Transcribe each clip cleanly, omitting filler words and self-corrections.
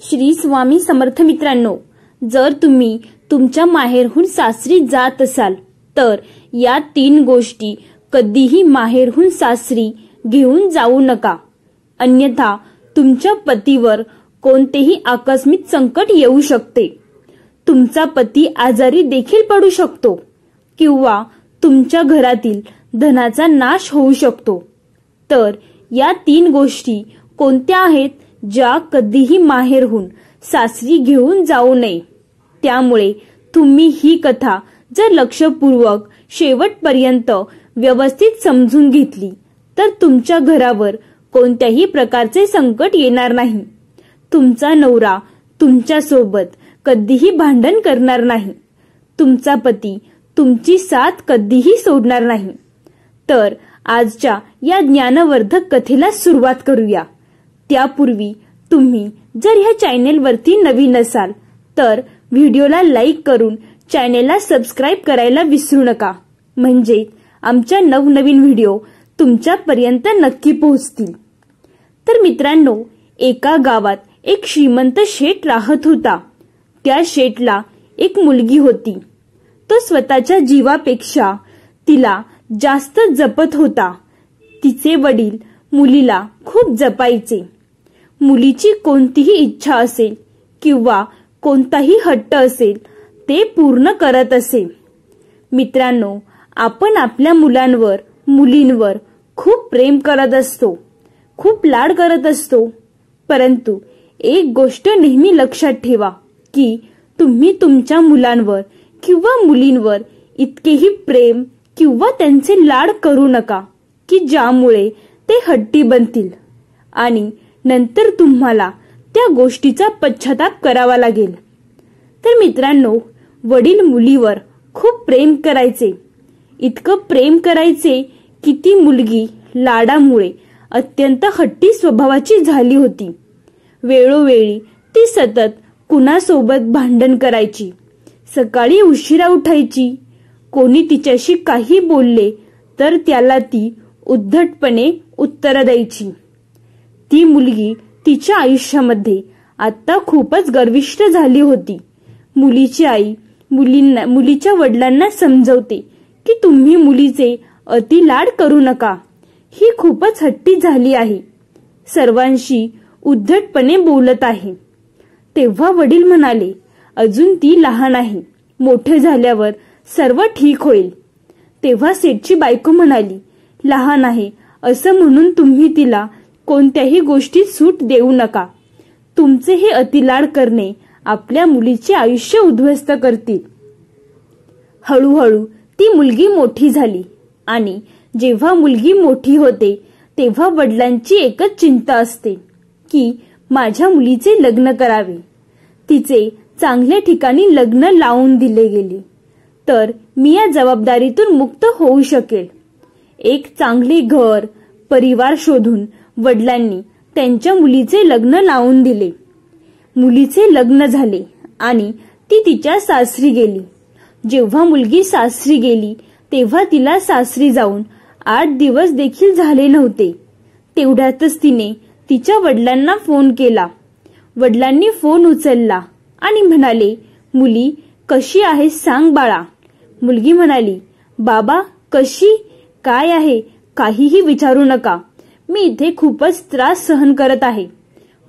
श्री स्वामी समर्थ मित्रांनो, जर तुम्ही तुमच्या माहेरहून सासरी जात असाल तर या 3 गोष्टी कधीही माहेरहून सासरी घेऊन जाऊ नका, अन्यथा तुमच्या पतीवर कोणतेही आकस्मिक संकट येऊ शकते। तुमचा पती आजारी देखील पडू शकतो किंवा तुमच्या घरातील धनाचा नाश होऊ शकतो। तर या 3 गोष्टी कोणत्या आहेत ज्या कधीही माहेरहून सासरी घेऊन जाऊ नये। त्यामुळे तुम्ही ही कथा जर लक्षपूर्वक शेवटपर्यंत व्यवस्थित समजून घेतली तर तुमच्या घरावर कोणत्याही प्रकारचे संकट येणार नाही। तुमचा नवरा तुमच्या सोबत कधीही भांडण करणार नाही, तुमचा पती तुमची साथ कधीही सोडणार नाही। तर आजच्या या ज्ञानवर्धक कथेला सुरुवात करूया। त्यापूर्वी तुम्ही जर ह्या चॅनेलवरती नवीन असाल तर व्हिडिओला लाईक करून चॅनेलला सबस्क्राइब करायला विसरू नका, म्हणजे आमच्या नवनवीन व्हिडिओ तुमच्यापर्यंत नक्की पोहोचतील। तर मित्रांनो, एका गावात एक श्रीमंत शेठ राहत होता। त्या शेठला एक मुलगी होती। तो स्वतःच्या जीवापेक्षा तिला जास्त जपत होता। तिचे वडील मुलीला खूप जपायचे। मुलीची कोणतीही इच्छा असेल किंवा कोणताही हट्ट असेल ते पूर्ण करत असे। मित्रांनो, आपण आपल्या मुलांवर मुलींवर खूप प्रेम करत असतो, खूप लाड करत असतो, परंतु एक गोष्ट नेहमी लक्षात ठेवा की तुम्ही तुमच्या मुलांवर किंवा मुलींवर इतकेही प्रेम किंवा त्यांचे लाड करू नका की ज्यामुळे ते हट्टी बनतील आणि नंतर तुम्हाला त्या गोष्टीचा पश्चाताप करावा लागेल। तर मित्रांनो, वडील मुलीवर खूप प्रेम करायचे, इतकं प्रेम करायचे की ती मुलगी लाडामुळे अत्यंत हट्टी स्वभावाची झाली होती। वेळोवेळी ती सतत कुणासोबत भांडण करायची, सकाळी उशिरा उठायची, कोणी तिच्याशी काही बोलले तर त्याला ती उद्धटपणे उत्तर द्यायची। ती मुलगी तिच्या आयुष्यामध्ये आता खूपच गर्विष्ठ झाली होती। मुलीची आई मुलीच्या वडिलांना समजवते की तुम्ही मुलीचे अति लाड करू नका, ही खूपच हट्टी झाली आहे, सर्वांशी उद्धटपणे बोलत आहे। तेव्हा वडील म्हणाले, अजून ती लहान आहे, मोठे झाल्यावर सर्व ठीक होईल। तेव्हा सेठची बायको म्हणाली, लहान आहे असं म्हणून तुम्ही तिला कोणत्याही गोष्टीत सूट देऊ नका। तुमचे हे अतिलाड करणे आपल्या मुलीचे आयुष्य उद्ध्वस्त करतील। हळूहळू ती मुलगी मोठी झाली आणि जेव्हा मुलगी मोठी होते तेव्हा वडिलांची एकच चिंता असते की माझ्या मुलीचे लग्न करावे। तिचे चांगल्या ठिकाणी लग्न लावून दिले गेले तर मी या जबाबदारीतून मुक्त होऊ शकेल। एक चांगले घर परिवार शोधून वडिलांनी त्यांच्या मुलीचे लग्न लावून दिले। मुलीचे लग्न झाले आणि ती तिच्या सासरी गेली। जेव्हा मुलगी सासरी गेली तेव्हा तिला सासरी जाऊन 8 दिवस देखील झाले नव्हते। तेवढ्यातच तिने तिच्या वडिलांना फोन केला। वडिलांनी फोन उचलला आणि म्हणाले, मुली कशी आहे सांग बाळा। मुलगी म्हणाली, बाबा कशी काय आहे काहीही विचारू नका, मी इथे खूपच त्रास सहन करत आहे।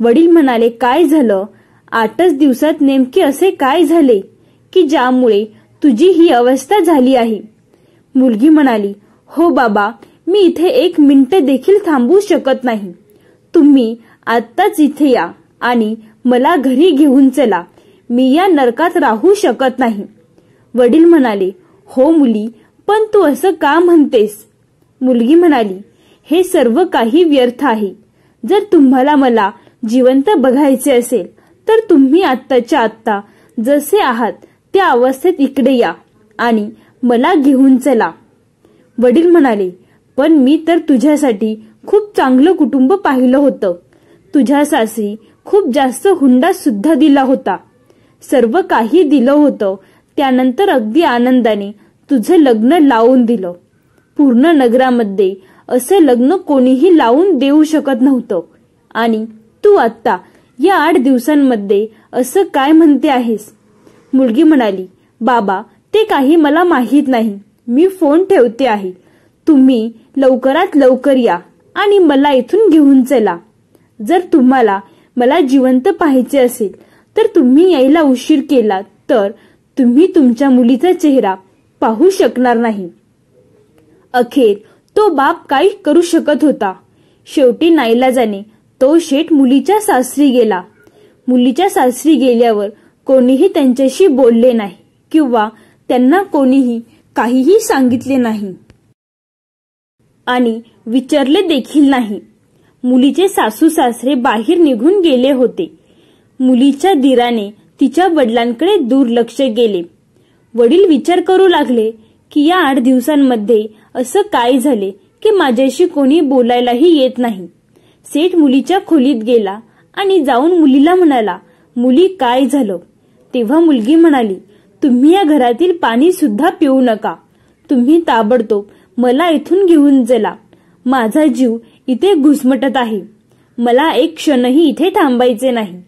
वडील म्हणाले, काय झालं? 8च दिवसात नेमके असे काय झाले की ज्यामुळे तुझी ही अवस्था झाली आहे? मुलगी म्हणाली, हो बाबा, मी इथे 1 मिनिट देखील थांबू शकत नाही। तुम्ही आत्ताच इथे या आणि मला घरी घेऊन चला, मी या नरकात राहू शकत नाही। वडील म्हणाले, हो मुली, पण तू असं का म्हणतेस? मुलगी म्हणाली, हे सर्व काही व्यर्थ आहे। जर तुम्हाला मला जिवंत बघायचे असेल तर तुम्ही आत्ताच्या आत्ता जसे आहात त्या अवस्थेत इकडे या आणि मला घेऊन चला। वडील म्हणाले, पण मी तर तुझ्यासाठी खूप चांगलं कुटुंब पाहिलं होतं, तुझ्या सासरी खूप जास्त हुंडा सुद्धा दिला होता, सर्व काही दिलं होतं, त्यानंतर अगदी आनंदाने तुझं लग्न लावून दिलं। पूर्ण नगरामध्ये असं लग्न कोणीही लावून देऊ शकत नव्हतं आणि तू आत्ता या 8 दिवसांमध्ये असं काय म्हणते आहेस? मुलगी म्हणाली, बाबा ते काही मला माहीत नाही. मी फोन ठेवते आहे. तुम्ही लवकरात लवकर या आणि मला इथून घेऊन चला. जर तुम्हाला मला जिवंत पाहायचे असेल तर तुम्ही यायला उशीर केला तर तुम्ही तुमच्या मुलीचा चेहरा पाहू शकणार नाही. अखेर तो बाप काही करू शकत होता. शेवटी नाईलाजाने तो शेठ मुलीच्या सासरी गेला. मुलीच्या सासरी गेल्यावर कोणीही त्यांच्याशी बोलले नाही किंवा त्यांना कोणीही काहीही सांगितले नाही आणि विचारले देखील नाही. मुलीचे सासू सासरे बाहेर निघून गेले होते. मुलीच्या दीराने तिच्या वडिलांकडे दुर्लक्ष केले. वडील विचार करू लागले की या 8 दिवसांमध्ये असं काय झाले की माझ्याशी कोणी बोलायलाही येत नाही. सेठ मुलीच्या खोलीत गेला आणि जाऊन मुलीला म्हणाला, मुली काय झालं? तेव्हा मुलगी म्हणाली, तुम्ही या घरातील पाणी सुद्धा पिऊ नका. तुम्ही ताबडतोब मला इथून घेऊन चला. माझा जीव इथे घुसमटत आहे. मला एक क्षणही इथे थांबायचे नाही.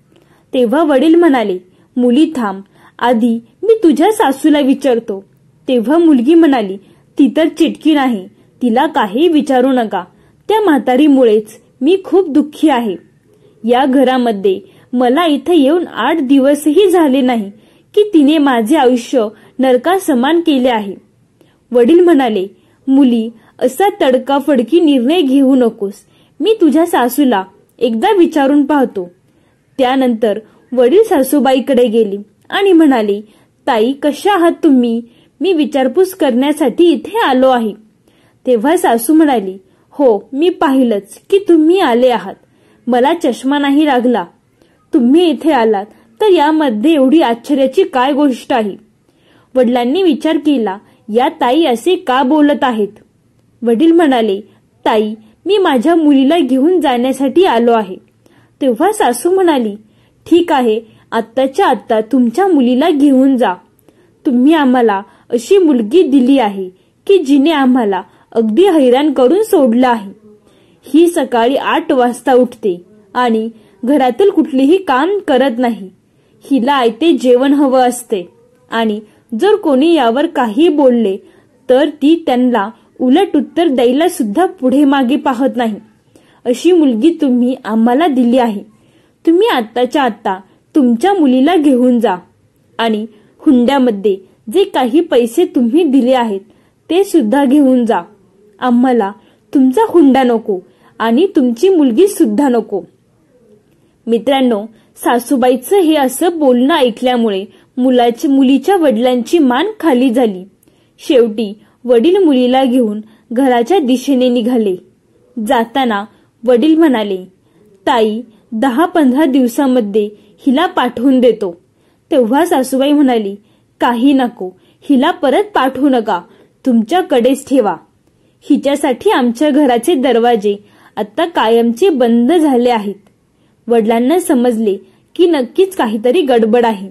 तेव्हा वडील म्हणाले, मुली थांब, आधी मी तुझ्या सासूला विचारतो. तेव्हा मुलगी म्हणाली, ती तर चिटकी नाही, तिला काही विचारू नका. त्या म्हातारीमुळेच मी खूप दुःखी आहे. या घरामध्ये मला इथे येऊन 8 दिवसही झाले नाही की तिने माझे आयुष्य नरकासमान केले आहे. वडील म्हणाले, मुली असा तडकाफडकी निर्णय घेऊ नकोस. मी तुझ्या सासूला एकदा विचारून पाहतो. त्यानंतर वडील सासूबाईकडे गेले आणि म्हणाले, ताई कशा आहात तुम्ही? मी विचारपूस करण्यासाठी इथे आलो आहे. तेव्हा सासू म्हणाली, हो मी पाहिलंच की तुम्ही आले आहात. मला चष्मा नाही लागला. तुम्ही इथे आलात तर यामध्ये एवढी आश्चर्याची काय गोष्ट आहे? वडिलांनी विचार केला, या ताई असे का बोलत आहेत? वडील म्हणाले, ताई मी माझ्या मुलीला घेऊन जाण्यासाठी आलो आहे. तेव्हा सासू म्हणाली, ठीक आहे, आत्ताच्या आत्ता तुमच्या मुलीला घेऊन जा. तुम्ही आम्हाला अशी मुलगी दिली आहे की जिने आम्हाला अगदी हैराण करून सोडलं आहे. ही सकाळी 8 वाजता उठते आणि घरातील कुठलेही काम करत नाही. हिला आयते जेवण हवं असते आणि जर कोणी यावर काही बोलले तर ती त्यांना उलट उत्तर द्यायला सुद्धा पुढे मागे पाहत नाही. अशी मुलगी तुम्ही आम्हाला दिली आहे. तुम्ही आत्ताच्या आत्ता तुमच्या मुलीला घेऊन जा आणि हुंड्यामध्ये जे काही पैसे तुम्ही दिले आहेत ते सुद्धा घेऊन जा. आम्हाला तुमचा हुंडा नको आणि तुमची मुलगी सुद्धा नको. मित्रांनो, सासूबाईचं हे असं बोलणं ऐकल्यामुळे मुलीच्या वडिलांची मान खाली झाली. शेवटी वडील मुलीला घेऊन घराच्या दिशेने निघाले. जाताना वडील म्हणाले, ताई 10-15 दिवसामध्ये हिला पाठवून देतो. तेव्हा सासूबाई म्हणाली, काही नको, हिला परत पाठवू नका, तुमच्याकडेच ठेवा. हिच्यासाठी आमच्या घराचे दरवाजे आता कायमचे बंद झाले आहेत. वडिलांना समजले की नक्कीच काहीतरी गडबड आहे.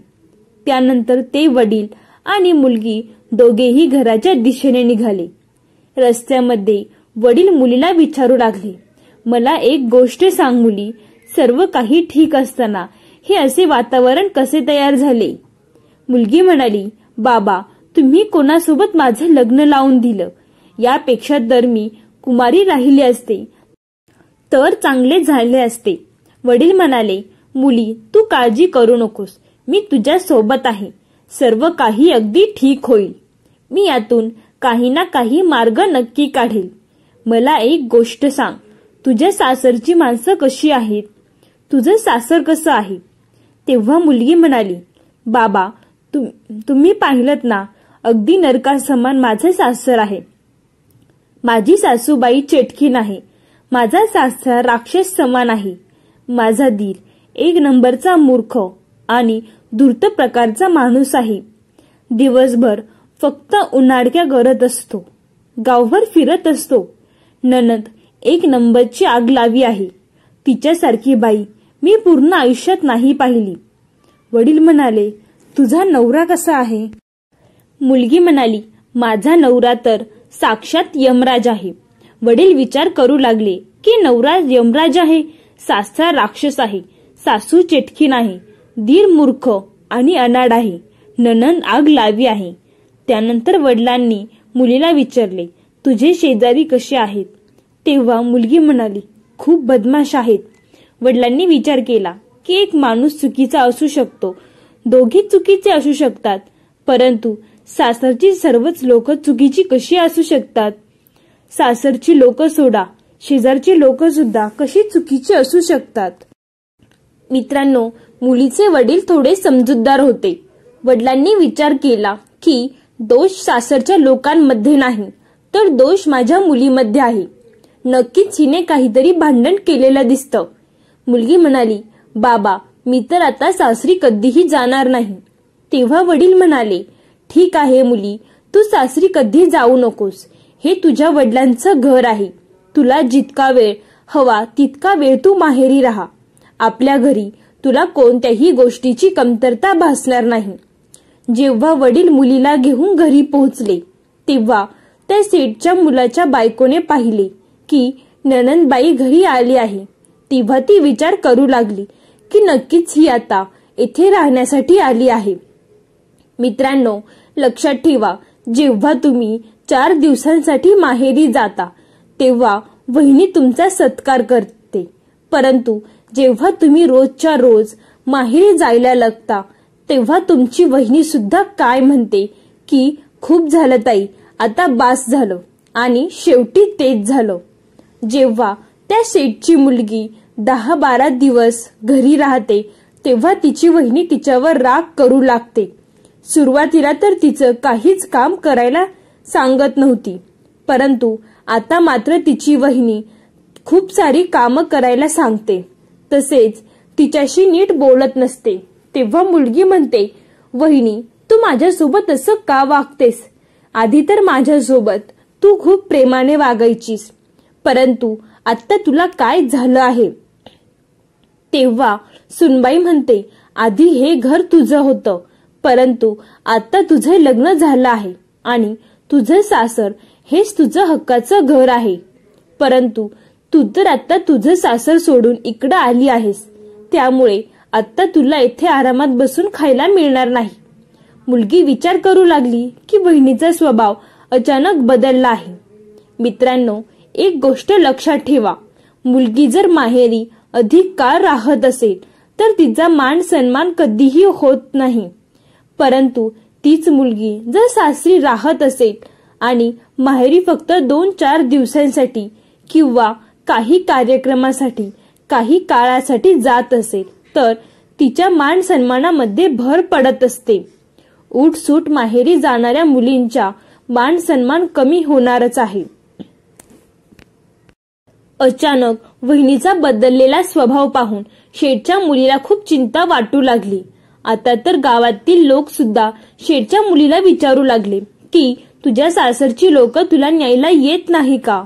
त्यानंतर ते वडील आणि मुलगी दोघेही घराच्या दिशेने निघाले. रस्त्यामध्ये वडील मुलीला विचारू लागले, मला एक गोष्ट सांग मुली, सर्व काही ठीक असताना हे असे वातावरण कसे तयार झाले? मुलगी म्हणाली, बाबा तुम्ही कोणासोबत माझं लग्न लावून दिलं? यापेक्षा तर मी कुमारी राहिली असते तर चांगले झाले असते. वडील म्हणाले, मुली तू काळजी करू नकोस, मी तुझ्या सोबत आहे. सर्व काही अगदी ठीक होईल. मी यातून काही ना काही मार्ग नक्की काढेल. मला एक गोष्ट सांग, तुझ्या सासरची माणसं कशी आहेत? तुझं सासर कसं आहे? तेव्हा मुलगी म्हणाली, बाबा तुम्ही पाहिलत ना, अगदी नरकासमान माझं सासर आहे. माझी सासूबाई चेटकी नाही. माझा सासरा राक्षस समान आहे. माझा दीर एक नंबरचा मूर्ख आणि धूर्त प्रकारचा माणूस आहे. दिवसभर फक्त उन्हाडक्या करत असतो. गावभर फिरत असतो. नणंद एक नंबरची आग लावी आहे. तिच्यासारखी बाई मी पूर्ण आयुष्यात नाही पाहिली. वडील म्हणाले, तुझा नवरा कसा आहे? मुलगी म्हणाली, माझा नवरा तर साक्षात यमराज आहे. वडील विचार करू लागले की नवरा यमराज आहे, सासरा राक्षस आहे. सासू चेटकीन आहे, दीर मूर्ख आणि अनाड आहे, नणंद आग लावी आहे. त्यानंतर वडिलांनी मुलीला विचारले, तुझे शेजारी कसे आहेत? तेव्हा मुलगी म्हणाली, खूप बदमाश आहेत. वडिलांनी विचार केला की एक माणूस चुकीचा असू शकतो, दोघे चुकीचे असू शकतात, परंतु सासरची सर्वच लोक चुकीची कशी असू शकतात? सासरची लोक सोडा, शेजारची लोक सुद्धा कशी चुकीची असू शकतात? मित्रांनो, मुलीचे वडील थोडे समजूतदार होते. वडिलांनी विचार केला की दोष सासरच्या लोकांमध्ये नाही, तर दोष माझ्या मुलीमध्ये आहे. नक्कीच हिने काहीतरी भांडण केलेलं दिसतं. मुलगी म्हणाली, बाबा, मी तर आता सासरी कधीही जाणार नाही. तेव्हा वडील म्हणाले, ठीक आहे मुली, तू सासरी कधी जाऊ नकोस. हे तुझ्या वडिलांचं घर आहे. तुला जितका वेळ हवा तितका वेळ तू माहेरी राहा. आपल्या घरी तुला कोणत्याही गोष्टीची कमतरता भासणार नाही. जेव्हा वडील मुलीला घेऊन घरी पोहोचले, तेव्हा त्या सेठच्या मुलाच्या बायकोने पाहिले की नणंदबाई घरी आली आहे. तेव्हा ती विचार करू लागली की नक्कीच ही आता येथे राहण्यासाठी आली आहे. मित्रांनो, लक्षात ठेवा, जेव्हा तुम्ही 4 दिवसांसाठी माहेरी जाता तेव्हा वहिनी तुमचा सत्कार करते, परंतु जेव्हा तुम्ही रोजच्या रोज माहेरी जायला लागता तेव्हा तुमची वहिनी सुद्धा काय म्हणते की खूप झालं ताई, आता बास झालं, आणि शेवटी तेच झालं. जेव्हा त्या सेठची मुलगी 10-12 दिवस घरी राहते तेव्हा तिची वहिनी तिच्यावर राग करू लागते. सुरुवातीला तर तिचं काहीच काम करायला सांगत नव्हती, परंतु आता मात्र तिची वहिनी खूप सारी कामं करायला सांगते. तसेच तिच्याशी नीट बोलत नसते. तेव्हा मुलगी म्हणते, वहिनी, तू माझ्यासोबत असं का वागतेस? आधी तर माझ्यासोबत तू खूप प्रेमाने वागायचीस, परंतु आता तुला काय झालं आहे? तेव्हा सुनबाई म्हणते, आधी हे घर तुझं होतं, परंतु आता तुझं लग्न झालं आहे आणि तुझं सासर हेच तुझं हक्काचं घर आहे. परंतु तू तर आता तुझं सासर सोडून इकडं आली आहेस, त्यामुळे आता तुला इथे आरामात बसून खायला मिळणार नाही. मुलगी विचार करू लागली की बहिणीचा स्वभाव अचानक बदलला आहे. मित्रांनो, एक गोष्ट लक्षात ठेवा, मुलगी जर माहेरी अधिक काळ राहत असेल तर तिचा मान सन्मान कधीही होत नाही. परंतु तीच मुलगी जर सासरी राहत असेल आणि माहेरी फक्त 2-4 दिवसांसाठी किंवा काही कार्यक्रमासाठी काही काळासाठी जात असेल तर तिच्या मान सन्मानामध्ये भर पडत असते. उठसूट माहेरी जाणाऱ्या मुलींचा मान सन्मान कमी होणारच आहे. अचानक वहिनीचा बदललेला स्वभाव पाहून शेठच्या मुलीला खूप चिंता वाटू लागली. आता तर गावातील लोक सुद्धा शेठच्या मुलीला विचारू लागले की तुझ्या सासरची लोक तुला न्यायला येत नाही का?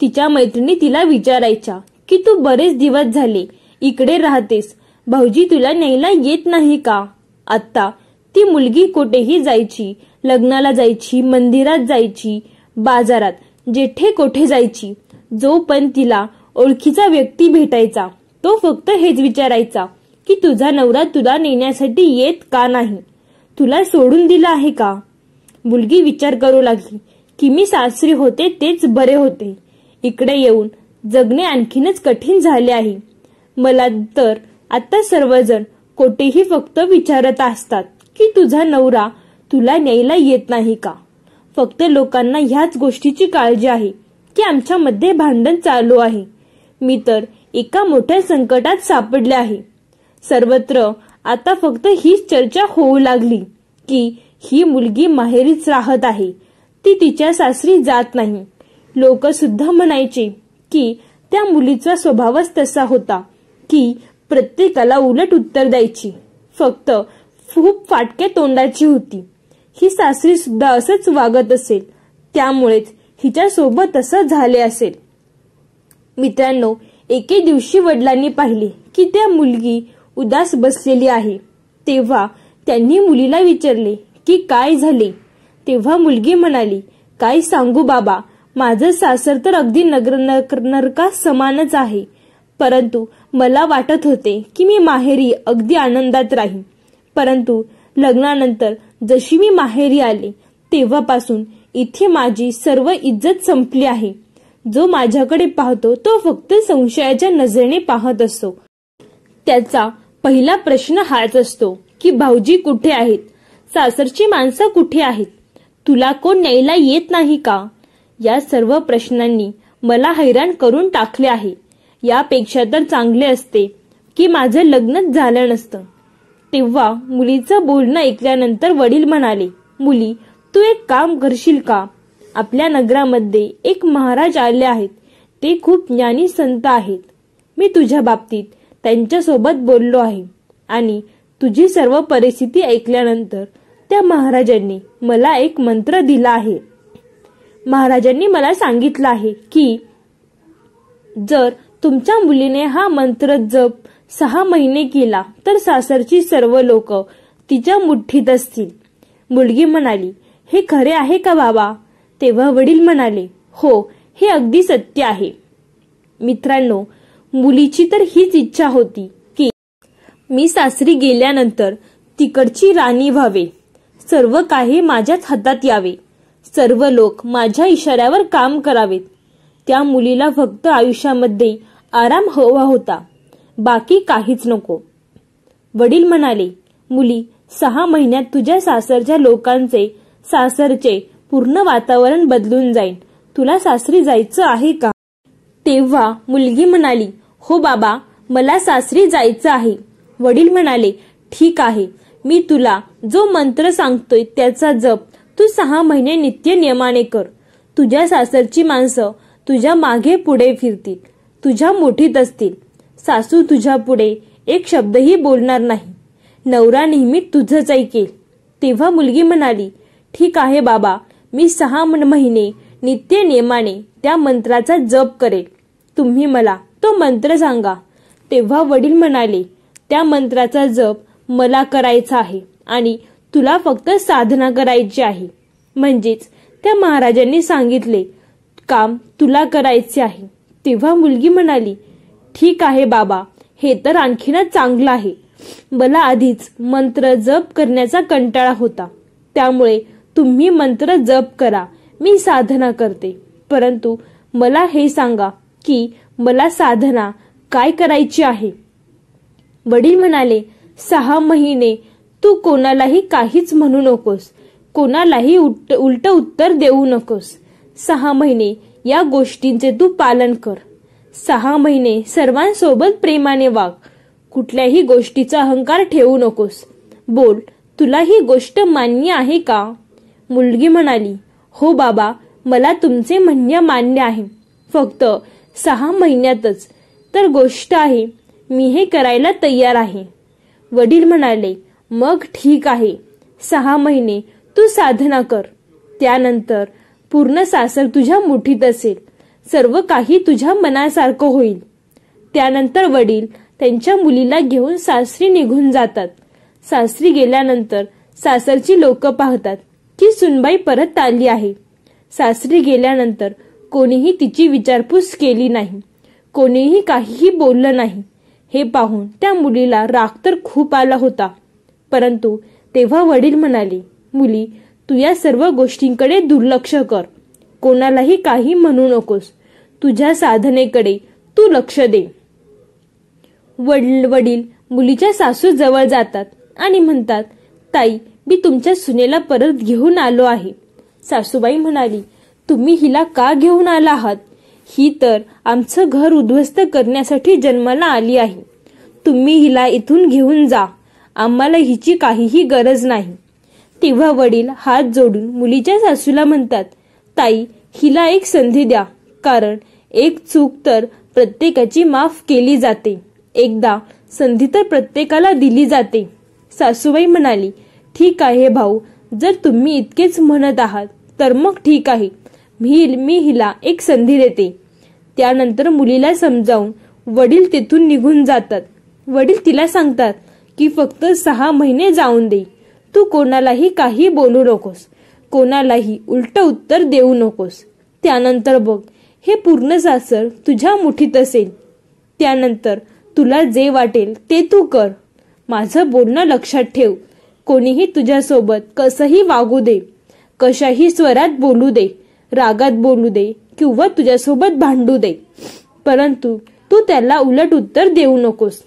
तिच्या मैत्रिणी तिला विचारायच्या की तू बरेच दिवस झाले इकडे राहतेस, भाऊजी तुला न्यायला येत नाही का? आता ती मुलगी कुठेही जायची, लग्नाला जायची, मंदिरात जायची, बाजारात, जेठे कोठे जायची, जो पण तिला ओळखीचा व्यक्ती भेटायचा तो फक्त हेच विचारायचा की तुझा नवरा तुला नेण्यासाठी येत का नाही? तुला सोडून दिला आहे का? मुलगी विचार करू लागली की मी सासरी होते तेच बरे होते. इकडे येऊन जगणे आणखीनच कठीण झाले आहे. मला तर आता सर्वजण कोठेही फक्त विचारत असतात की तुझा नवरा तुला न्यायला येत नाही का? फक्त लोकांना ह्याच गोष्टीची काळजी आहे की आमच्यामध्ये भांडण चालू आहे. मी तर एका मोठ्या संकटात सापडले आहे. सर्वत्र आता फक्त हीच चर्चा होऊ लागली की ही मुलगी माहेरीच राहत आहे, ती तिच्या सासरी जात नाही. लोक सुद्धा म्हणायचे की त्या मुलीचा स्वभावच तसा होता की प्रत्येकाला उलट उत्तर द्यायची, फक्त खूप फाटक्या तोंडाची होती. ही सासरी सुद्धा असंच वागत असेल, त्यामुळेच हिच्या सोबत असं झाले असेल. मित्रांनो, एके दिवशी वडिलांनी पाहिले की त्या मुलगी उदास बसलेली आहे. तेव्हा त्यांनी मुलीला विचारले की काय झाले? तेव्हा मुलगी म्हणाली, काय सांगू बाबा, माझं सासर तर अगदी नरका समानच आहे, परंतु मला वाटत होते की मी माहेरी अगदी आनंदात राहीन. परंतु लग्नानंतर जशी मी माहेरी आले तेव्हापासून इथे माझी सर्व इज्जत संपली आहे. जो माझ्याकडे पाहतो तो फक्त संशयाच्या नजरेने पाहत असतो. त्याचा पहिला प्रश्न हाच असतो की भाऊजी कुठे आहेत, सासरची माणसं कुठे आहेत, तुला कोण न्यायला येत नाही का? या सर्व प्रश्नांनी मला हैराण करून टाकले आहे. यापेक्षा तर चांगले असते की माझं लग्नच झालं नसतं. तेव्हा मुलीचं बोलणं ऐकल्यानंतर वडील म्हणाले, मुली तू एक काम करशील का? आपल्या नगरामध्ये एक महाराज आले आहेत. ते खूप ज्ञानी संत आहेत. मी तुझ्या बाबतीत त्यांच्यासोबत बोललो आहे आणि तुझी सर्व परिस्थिती ऐकल्यानंतर त्या महाराजांनी मला एक मंत्र दिला आहे. महाराजांनी मला सांगितलं आहे की जर तुमच्या मुलीने हा मंत्र जप 6 महिने केला तर सासरची सर्व लोक तिच्या मुठीत असतील. मुलगी म्हणाली, हे खरे आहे का बाबा? तेव्हा वडील म्हणाले, हो, हे अगदी सत्य आहे. मित्रांनो, मुलीची तर हीच इच्छा होती की मी सासरी गेल्यानंतर तिकडची राणी व्हावे, सर्व काही माझ्याच हातात यावे, सर्व लोक माझ्या इशाऱ्यावर काम करावेत. त्या मुलीला फक्त आयुष्यामध्ये आराम हवा होता, बाकी काहीच नको. वडील म्हणाले, मुली 6 महिन्यात तुझ्या सासरच्या लोकांचे, सासरचे पूर्ण वातावरण बदलून जाईल. तुला सासरी जायचं आहे का? तेव्हा मुलगी म्हणाली, हो बाबा, मला सासरी जायचं आहे. वडील म्हणाले, ठीक आहे, मी तुला जो मंत्र सांगतोय त्याचा जप तू 6 महिने नित्य नियमाने कर. तुझ्या सासरची माणसं तुझ्या मागे पुढे फिरतील, तुझ्या मुठीत असतील. सासू तुझ्या पुढे एक शब्दही बोलणार नाही. नवरा नेहमी तुझंच ऐकेल. तेव्हा मुलगी म्हणाली, ठीक आहे बाबा, मी 6 महिने नित्य नियमाने त्या मंत्राचा जप करेल. तुम्ही मला तो मंत्र सांगा. तेव्हा वडील म्हणाले, त्या मंत्राचा जप मला करायचा आहे आणि तुला फक्त साधना करायची आहे. म्हणजेच त्या महाराजांनी सांगितले काम तुला करायचे आहे. तेव्हा मुलगी म्हणाली, ठीक आहे बाबा, हे तर आणखीनच चांगलं आहे. मला आधीच मंत्र जप करण्याचा कंटाळा होता, त्यामुळे तुम्ही मंत्र जप करा, मी साधना करते. परंतु मला हे सांगा की मला साधना काय करायची आहे? वडील म्हणाले, 6 महिने तू कोणालाही काहीच म्हणू नकोस, कोणालाही उलट उत्तर देऊ नकोस. 6 महिने या गोष्टींचे तू पालन कर. 6 महिने सर्वांसोबत प्रेमाने वाग. कुठल्याही गोष्टीचा अहंकार ठेवू नकोस. बोल, तुला ही गोष्ट मान्य आहे का? मुलगी म्हणाली, हो बाबा, मला तुमचे म्हणणे मान्य आहे. फक्त 6 महिन्यातच तर गोष्ट आहे, मी हे करायला तयार आहे. वडील म्हणाले, मग ठीक आहे, 6 महिने तू साधना कर. त्यानंतर पूर्ण सासर तुझ्या मुठीत असेल, सर्व काही तुझ्या मनासारखं होईल. त्यानंतर वडील त्यांच्या मुलीला घेऊन सासरी निघून जातात. सासरी गेल्यानंतर सासरची लोक पाहतात की सुनबाई परत आली आहे. सासरी गेल्यानंतर कोणीही तिची विचारपूस केली नाही, कोणीही काहीही बोललं नाही. हे पाहून त्या मुलीला राग तर खूप आला होता. परंतु तेव्हा वडील म्हणाले, मुली, तू या सर्व गोष्टींकडे दुर्लक्ष कर. कोणालाही काही म्हणू नकोस. तुझ्या साधनेकडे तू लक्ष दे. वडील मुलीच्या सासू जवळ जातात आणि म्हणतात, ताई, मी तुमच्या सुनेला परत घेऊन आलो आहे. सासूबाई म्हणाली, तुम्ही हिला का घेऊन आला आहात? ही तर आमचं घर उद्ध्वस्त करण्यासाठी जन्माला आली आहे. तुम्ही हिला इथून घेऊन जा. आम्हाला हिची काहीही गरज नाही. तेव्हा वडील हात जोडून मुलीच्या सासूला म्हणतात, ताई, हिला एक संधी द्या, कारण एक चूक तर प्रत्येकाची माफ केली जाते. एकदा संधी तर प्रत्येकाला दिली जाते. सासूबाई म्हणाली, ठीक आहे भाऊ, जर तुम्ही इतकेच म्हणत आहात तर मग ठीक आहे, मी हिला एक संधी देते. त्यानंतर मुलीला समजावून वडील तिथून निघून जातात. वडील तिला सांगतात की फक्त 6 महिने जाऊन दे. तू कोणालाही काही बोलू नकोस, कोणालाही उलट उत्तर देऊ नकोस. त्यानंतर बघ, हे पूर्ण सासर तुझ्या मुठीत असेल. त्यानंतर तुला जे वाटेल ते तू कर. माझं बोलणं लक्षात ठेव. कोणीही तुझ्यासोबत कसंही वागू दे, कशाही स्वरात बोलू दे, रागात बोलू दे किंवा तुझ्यासोबत भांडू दे, परंतु तू त्याला उलट उत्तर देऊ नकोस.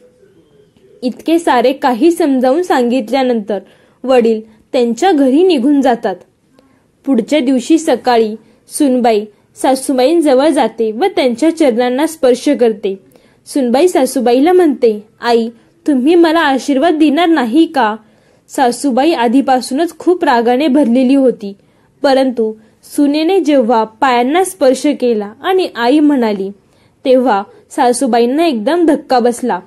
इतके सारे काही समजावून सांगितल्यानंतर वडील त्यांच्या घरी निघून जातात. पुढच्या दिवशी सकाळी सुनबाई सासूबाईंजवळ जाते व त्यांच्या चरणांना स्पर्श करते. सुनबाई सासूबाईला म्हणते, आई, तुम्ही मला आशीर्वाद देणार नाही का? सासूबाई आधीपासूनच खूप रागाने भरलेली होती, परंतु सुनेने जेव्हा पायांना स्पर्श केला आणि आई म्हणाली तेव्हा सासूबाईंना एकदम धक्का बसला.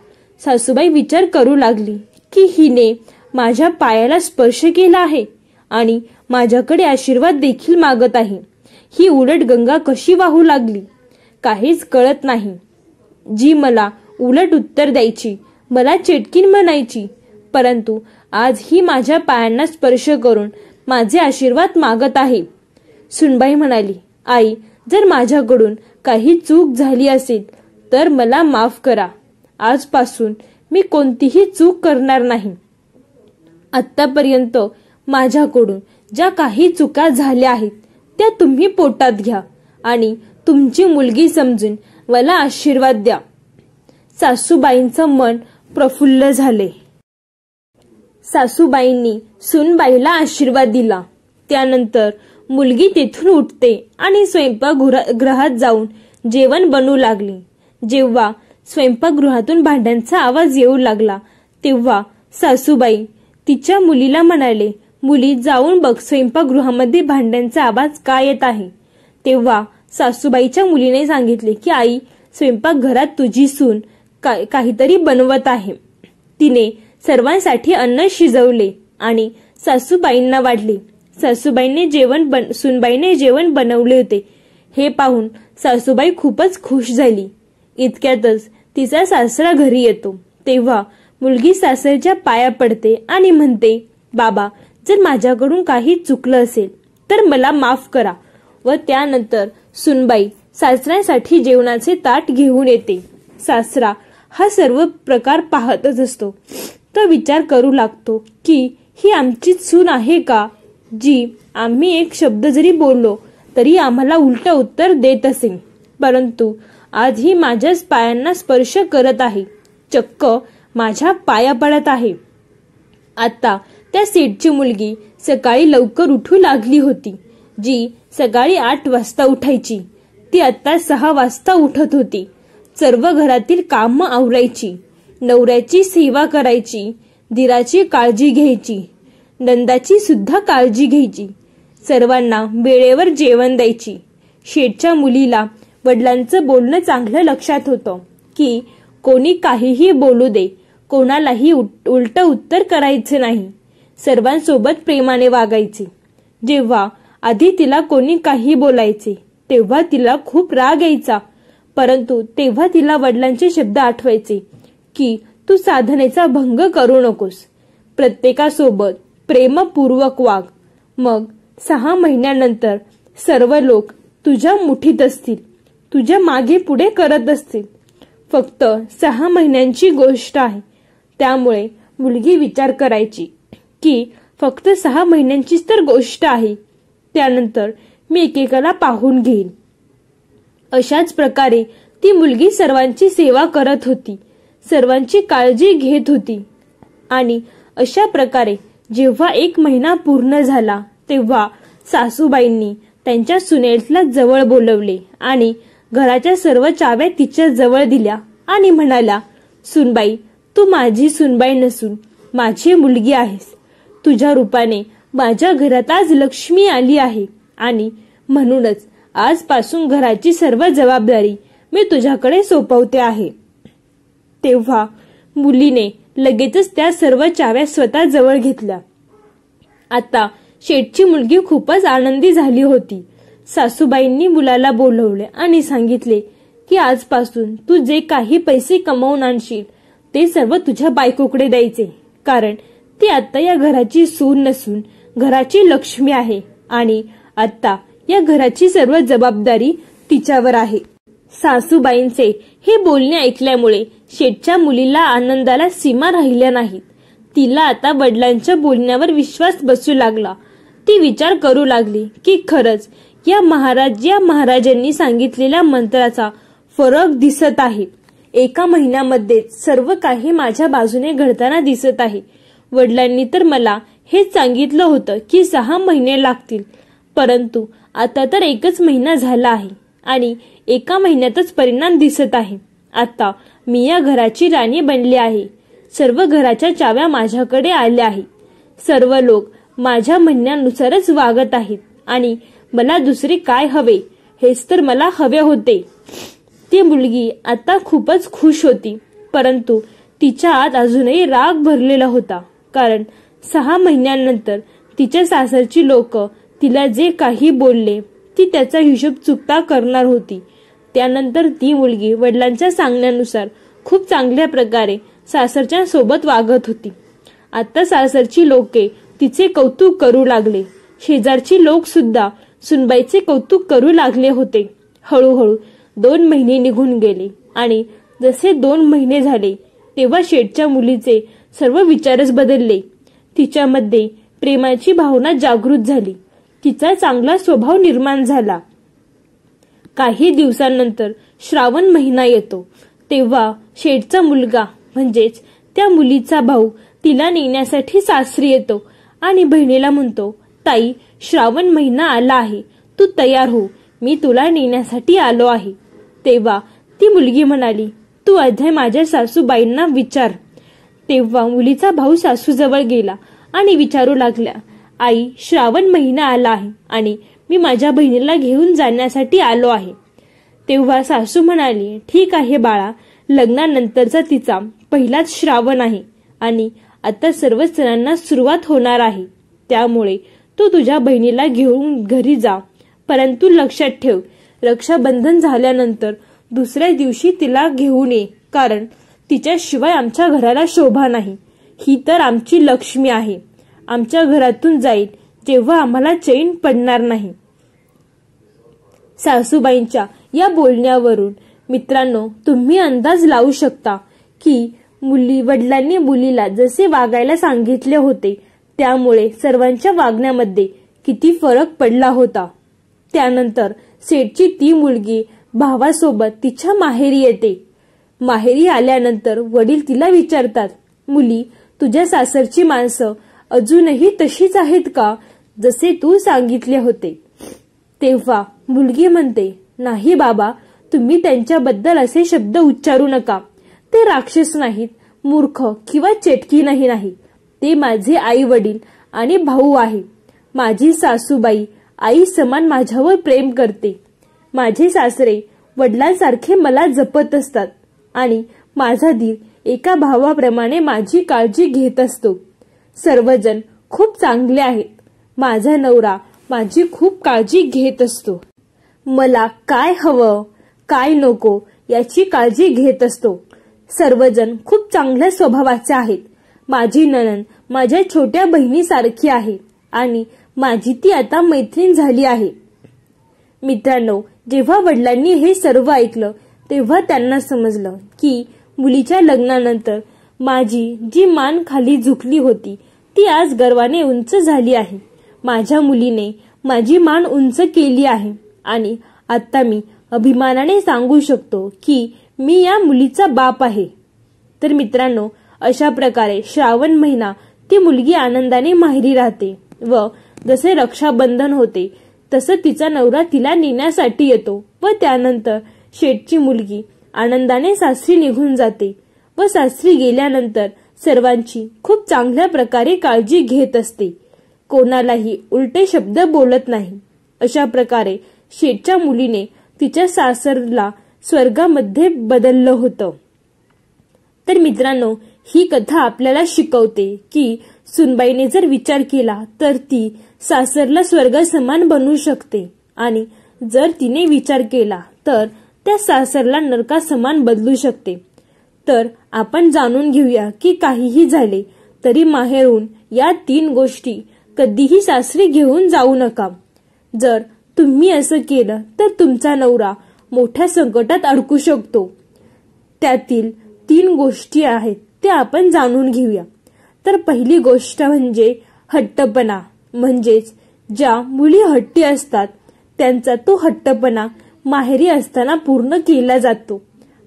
सासूबाई विचार करू लागली की हिने माझ्या पायाला स्पर्श केला आहे आणि माझ्याकडे आशीर्वाद देखील मागत आहे. ही उलट गंगा कशी वाहू लागली? काहीच कळत नाही. जी मला उलट उत्तर द्यायची, मला चेटकीन म्हणायची, परंतु आज ही माझ्या पायांना स्पर्श करून माझे आशीर्वाद मागत आहे. सुनबाई म्हणाली, आई, जर माझ्याकडून काही चूक झाली असेल तर मला माफ करा. आजपासून मी कोणतीही चूक करणार नाही. आतापर्यंत माझ्याकडून ज्या काही चुका झाल्या आहेत त्या तुम्ही पोटात घ्या आणि तुमची मुलगी समजून मला आशीर्वाद द्या. सासूबाईंचं मन प्रफुल्ल झाले. सासूबाईंनी सुनबाईला आशीर्वाद दिला. त्यानंतर मुलगी तेथून उठते आणि स्वयंपाकगृहात जाऊन जेवण बनवू लागली. जेव्हा स्वयंपाकगृहातून भांड्यांचा आवाज येऊ लागला तेव्हा सासूबाई तिच्या मुलीला म्हणाले, मुली, जाऊन बघ स्वयंपाकगृहामध्ये भांड्यांचा आवाज का येत आहे. तेव्हा सासूबाईच्या मुलीने सांगितले की आई, स्वयंपाकघरात तुझी सून काहीतरी बनवत आहे. तिने सर्वांसाठी अन्न शिजवले आणि सासूबाईंना वाढले. सुनबाईने जेवण बनवले होते हे पाहून सासूबाई खूपच खुश झाली. इतक्यातच तिचा सासरा घरी येतो. तेव्हा मुलगी सासरच्या पाया पडते आणि म्हणते, बाबा, जर माझ्याकडून काही चुकलं असेल तर मला माफ करा. व त्यानंतर सुनबाई सासऱ्यासाठी जेवणाचे ताट घेऊन येते. सासरा हा सर्व प्रकार पाहतच असतो. तो विचार करू लागतो की ही आमची सून आहे का, जी आम्ही एक शब्द जरी बोललो तरी आम्हाला उलट उत्तर देत असेल, परंतु आज ही माझ्याच पायांना स्पर्श करत आहे, चक्क माझ्या पाया पडत आहे. आता त्या सेठची मुलगी सकाळी लवकर उठू लागली होती. जी सकाळी 8 वाजता उठायची ती आता 6 वाजता उठत होती. सर्व घरातील कामं आवरायची, नवऱ्याची सेवा करायची, दिराची काळजी घ्यायची, नंदाची सुद्धा काळजी घ्यायची, सर्वांना वेळेवर जेवण द्यायची. शेठच्या मुलीला वडिलांचं बोलणं चांगलं लक्षात होतं की कोणी काहीही बोलू दे, कोणालाही उलट उत्तर करायचे नाही, सर्वांसोबत प्रेमाने वागायचे. जेव्हा आधी तिला कोणी काही बोलायचे तेव्हा तिला खूप राग यायचा, परंतु तेव्हा तिला वडिलांचे शब्द आठवायचे की तू साधनेचा भंग करू नकोस, प्रत्येकासोबत प्रेमपूर्वक वाग. मग 6 महिन्यानंतर सर्व लोक तुझ्या मुठीत असतील, तुझ्या मागे पुढे करत असतील. फक्त 6 महिन्यांची गोष्ट आहे, त्यामुळे मुलगी विचार करायची की फक्त 6 महिन्यांचीच तर गोष्ट आहे, त्यानंतर मी एकेकाला पाहून घेईन. अशाच प्रकारे ती मुलगी सर्वांची सेवा करत होती, सर्वांची काळजी घेत होती. आणि अशा प्रकारे जेव्हा 1 महिना पूर्ण झाला तेव्हा सासूबाईंनी त्यांच्या सुनेला जवळ बोलवले आणि घराच्या सर्व चाव्या तिच्या जवळ दिल्या आणि म्हणाल्या, सुनबाई, तू माझी सुनबाई नसून माझी मुलगी आहेस. तुझ्या रूपाने माझ्या घरात आज लक्ष्मी आली आहे आणि म्हणूनच आजपासून घराची सर्व जबाबदारी मी तुझ्याकडे सोपवते आहे. तेव्हा मुलीने लगेचच त्या सर्व चाव्या स्वतः जवळ घेतल्या. आता शेठची मुलगी खूपच आनंदी झाली होती. सासूबाईंनी मुलाला बोलवले आणि सांगितले की आजपासून तू जे काही पैसे कमावून आणशील ते सर्व तुझ्या बायकोकडे द्यायचे, कारण ती आता या घराची सून नसून घराची लक्ष्मी आहे आणि आता या घराची सर्व जबाबदारी तिच्यावर आहे. सासूबाईंचे हे बोलणे ऐकल्यामुळे शेठच्या मुलीला आनंदाला सीमा राहिल्या नाहीत. तिला आता वडिलांच्या बोलण्यावर विश्वास बसू लागला. ती विचार करू लागली की खरंच या महाराजांनी सांगितलेल्या मंत्राचा फरक दिसत आहे. एका महिन्यामध्ये सर्व काही माझ्या बाजूने घडताना दिसत आहे. वडिलांनी तर मला हेच सांगितलं होतं की 6 महिने लागतील, परंतु आता तर 1च महिना झाला आहे आणि 1 महिन्यातच परिणाम दिसत आहे. आता मी या घराची राणी बनली आहे. सर्व घराच्या चाव्या माझ्याकडे आल्या आहेत. सर्व लोक माझ्या म्हणण्यानुसारच वागत आहेत आणि मला दुसरे काय हवे हेच तर मला हवे होते. ती मुलगी आता खूपच खुश होती, परंतु तिच्या आत अजूनही राग भरलेला होता. कारण 6 महिन्यानंतर तिच्या सासरची लोक तिला जे काही बोलले ती त्याचा हिशोब चुकता करणार होती. त्यानंतर ती मुलगी वडिलांच्या सांगण्यानुसार खूप चांगल्या प्रकारे सासरच्या सोबत वागत होती. आता सासरची लोके तिचे कौतुक करू लागले. शेजारची लोक सुद्धा सुनबाईचे कौतुक करू लागले होते. हळूहळू 2 महिने निघून गेले आणि जसे 2 महिने झाले तेव्हा शेठच्या मुलीचे सर्व विचारच बदलले. तिच्यामध्ये प्रेमाची भावना जागृत झाली. तिचा चांगला स्वभाव निर्माण झाला. काही दिवसांनंतर श्रावण महिना येतो. तेव्हा शेठचा मुलगा म्हणजेच त्या मुलीचा भाऊ तिला नेण्यासाठी सासरी येतो आणि बहिणीला म्हणतो, ताई, श्रावण महिना आला आहे, तू तयार हो, मी तुला नेण्यासाठी आलो आहे. तेव्हा ती मुलगी म्हणाली, तू आधी माझ्या सासूबाईंना विचार. तेव्हा मुलीचा भाऊ सासूजवळ गेला आणि विचारू लागला, आई, श्रावण महिना आला आहे आणि मी माझ्या बहिणीला घेऊन जाण्यासाठी आलो आहे. तेव्हा सासू म्हणाली, ठीक आहे बाळा, लग्नानंतरचा तिचा पहिलाच श्रावण आहे आणि आता सर्व सणांना सुरुवात होणार आहे. त्यामुळे तू तुझ्या बहिणीला घेऊन घरी जा, परंतु लक्षात ठेव, रक्षाबंधन झाल्यानंतर दुसऱ्या दिवशी तिला घेऊन ये, कारण तिच्याशिवाय आमच्या घराला शोभा नाही. ही तर आमची लक्ष्मी आहे. आमच्या घरातून जाईल जेव्हा आम्हाला चैन पडणार नाही. सासूबाईंच्या या बोलण्यावरून मित्रांनो, तुम्ही अंदाज लावू शकता की वडिलांनी मुलीला जसे वागायला सांगितले होते त्यामुळे सर्वांच्या वागण्यामध्ये किती फरक पडला होता. त्यानंतर सेठची ती मुलगी भावासोबत तिच्या माहेरी येते. माहेरी आल्यानंतर वडील तिला विचारतात, मुली, तुझ्या सासरची माणसं अजूनही तशीच आहेत का, जसे तू सांगितले होते? तेव्हा मुलगी म्हणते, नाही बाबा, तुम्ही त्यांच्याबद्दल असे शब्द उच्चारू नका. ते राक्षस नाहीत, मूर्ख किंवा चेटकीनही नाही. ते माझे आई वडील आणि भाऊ आहे. माझी सासूबाई आई समान माझ्यावर प्रेम करते. माझे सासरे वडिलांसारखे मला जपत असतात आणि माझा दीर एका भावाप्रमाणे माझी काळजी घेत असतो. सर्वजण खूप चांगले आहेत. माझा नवरा माझी खूप काळजी घेत असतो. मला काय हवं काय नको याची काळजी घेत असतो. सर्वजण खूप चांगल्या स्वभावाचे आहेत. माझी नणंद माझ्या छोट्या बहिणीसारखी आहे आणि माझी ती आता मैत्रीण झाली आहे. मित्रांनो, जेव्हा वडिलांनी हे सर्व ऐकलं तेव्हा त्यांना समजलं की मुलीच्या लग्नानंतर माझी जी मान खाली झुकली होती ती आज गर्वाने उंच झाली आहे. माझ्या मुलीने माझी मान उंच केली आहे आणि आता मी अभिमानाने सांगू शकतो की मी या मुलीचा बाप आहे. तर मित्रांनो, अशा प्रकारे श्रावण महिना ती मुलगी आनंदाने माहेरी राहते व जसे रक्षाबंधन होते तसं तिचा नवरा तिला नेण्यासाठी येतो व त्यानंतर शेठची मुलगी आनंदाने सासरी निघून जाते व सासरी गेल्यानंतर सर्वांची खूप चांगल्या प्रकारे काळजी घेत असते. कोणालाही उलटे शब्द बोलत नाही. अशा प्रकारे शेठच्या मुलीने तिच्या सासरला स्वर्गामध्ये बदललं होतं. तर मित्रांनो, ही कथा आपल्याला शिकवते की सुनबाईने जर विचार केला तर ती सासरला स्वर्गासमान बनवू शकते आणि जर तिने विचार केला तर त्या सासरला नरकासमान बदलू शकते. तर आपण जाणून घेऊया की काहीही झाले तरी माहेरून या 3 गोष्टी कधीही सासरी घेऊन जाऊ नका. जर तुम्ही असं केलं तर तुमचा नवरा मोठ्या संकटात अडकू शकतो. त्यातील 3 गोष्टी आहेत त्या आपण जाणून घेऊया. तर पहिली गोष्ट म्हणजे हट्टपणा. म्हणजेच ज्या मुली हट्टी असतात त्यांचा तो हट्टपणा माहेरी असताना पूर्ण केला जातो.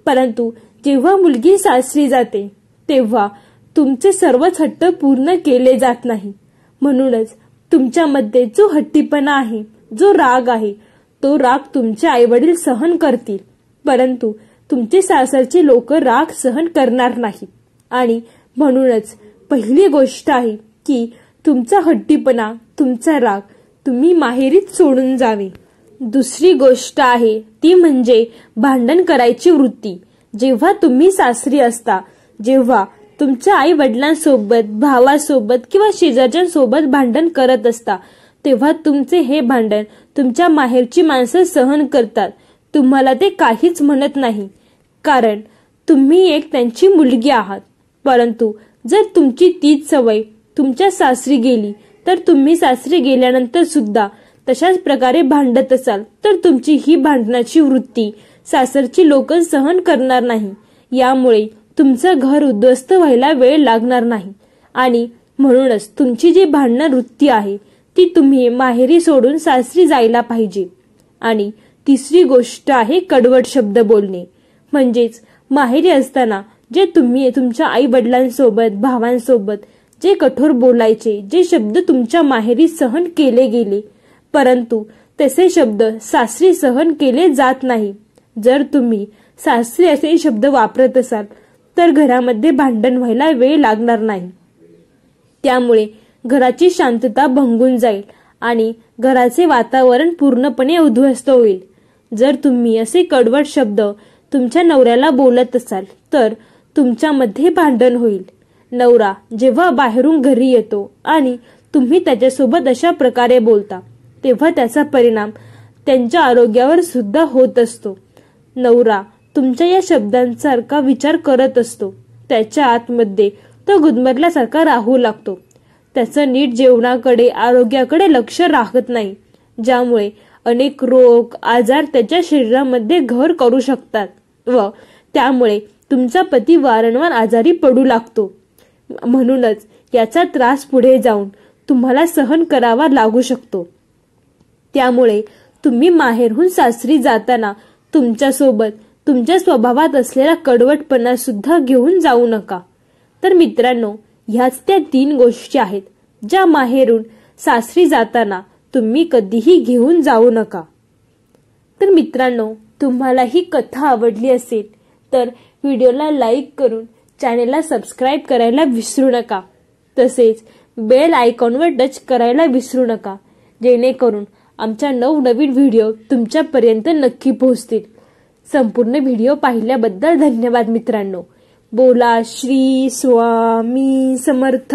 परंतु जेव्हा मुलगी सासरी जाते तेव्हा तुमचे सर्वच हट्ट पूर्ण केले जात नाही. म्हणूनच तुमच्यामध्ये जो हट्टीपणा आहे, जो राग आहे, तो राग तुमचे आईवडील सहन करतील, परंतु तुमचे सासरचे लोक राग सहन करणार नाहीत. आणि म्हणूनच पहिली गोष्ट आहे की तुमचा हट्टीपणा, तुमचा राग तुम्ही माहेरीच सोडून जावे. दुसरी गोष्ट आहे ती म्हणजे भांडण करायची वृत्ती. जेव्हा तुम्ही सासरी असता, जेव्हा तुमच्या आई वडिलांसोबत, भावासोबत किंवा शेजारच्यांसोबत भांडण करत असता, तेव्हा तुमचे हे भांडण तुमच्या माहेरची माणसं सहन करतात. तुम्हाला ते काहीच म्हणत नाही, कारण तुम्ही एक त्यांची मुलगी आहात. परंतु जर तुमची तीच सवय तुमच्या सासरी गेली, तर तुम्ही सासरी गेल्यानंतर सुद्धा तशाच प्रकारे भांडत असाल, तर तुमची ही भांडणाची वृत्ती सासरची लोक सहन करणार नाही. यामुळे तुमचं घर उद्ध्वस्त व्हायला वेळ लागणार नाही. आणि म्हणूनच तुमची जी भांडण वृत्ती आहे ती तुम्ही माहेरी सोडून सासरी जायला पाहिजे. आणि तिसरी गोष्ट आहे कडवट शब्द बोलणे. म्हणजेच माहेरी असताना जे तुम्ही तुमच्या आई वडिलांसोबत, भावांसोबत जे कठोर बोलायचे, जे शब्द तुमच्या माहेरी सहन केले गेले, परंतु तसे शब्द सासरी सहन केले जात नाही. जर तुम्ही सासरी असे शब्द वापरत असाल तर घरामध्ये भांडण व्हायला वेळ लागणार नाही. त्यामुळे घराची शांतता भंगून जाईल आणि घराचे वातावरण पूर्णपणे उद्ध्वस्त होईल. जर तुम्ही असे कडवट शब्द तुमच्या नवऱ्याला बोलत असाल तर तुमच्यामध्ये भांडण होईल. नवरा जेव्हा बाहेरून घरी येतो आणि तुम्ही त्याच्यासोबत अशा प्रकारे बोलता, तेव्हा त्याचा परिणाम त्यांच्या आरोग्यावर सुद्धा होत असतो. नवरा तुमच्या या शब्दांसारखा विचार करत असतो. त्याच्या आतमध्ये तो गुदमरल्यासारखा राहू लागतो. त्याचं नीट जेवणाकडे, आरोग्याकडे लक्ष राहत नाही, ज्यामुळे अनेक रोग, आजार त्याच्या शरीरामध्ये घर करू शकतात व त्यामुळे तुमचा पती वारंवार आजारी पडू लागतो. म्हणूनच याचा त्रास पुढे जाऊन तुम्हाला सहन करावा लागू शकतो. त्यामुळे तुम्ही माहेरहून सासरी जाताना तुमच्यासोबत तुमच्या स्वभावात असलेला कडवटपणा सुद्धा घेऊन जाऊ नका. तर मित्रांनो, ह्याच त्या 3 गोष्टी आहेत ज्या माहेरून सासरी जाताना तुम्ही कधीही घेऊन जाऊ नका. तर मित्रांनो, तुम्हाला ही कथा आवडली असेल तर व्हिडिओला लाईक करून चॅनेलला सबस्क्राईब करायला विसरू नका. तसेच बेल आयकॉनवर टच करायला विसरू नका, जेणेकरून आमच्या नवनवीन व्हिडिओ तुमच्यापर्यंत नक्की पोहोचतील. संपूर्ण व्हिडिओ पाहिल्याबद्दल धन्यवाद मित्रांनो. बोला श्री स्वामी समर्थ.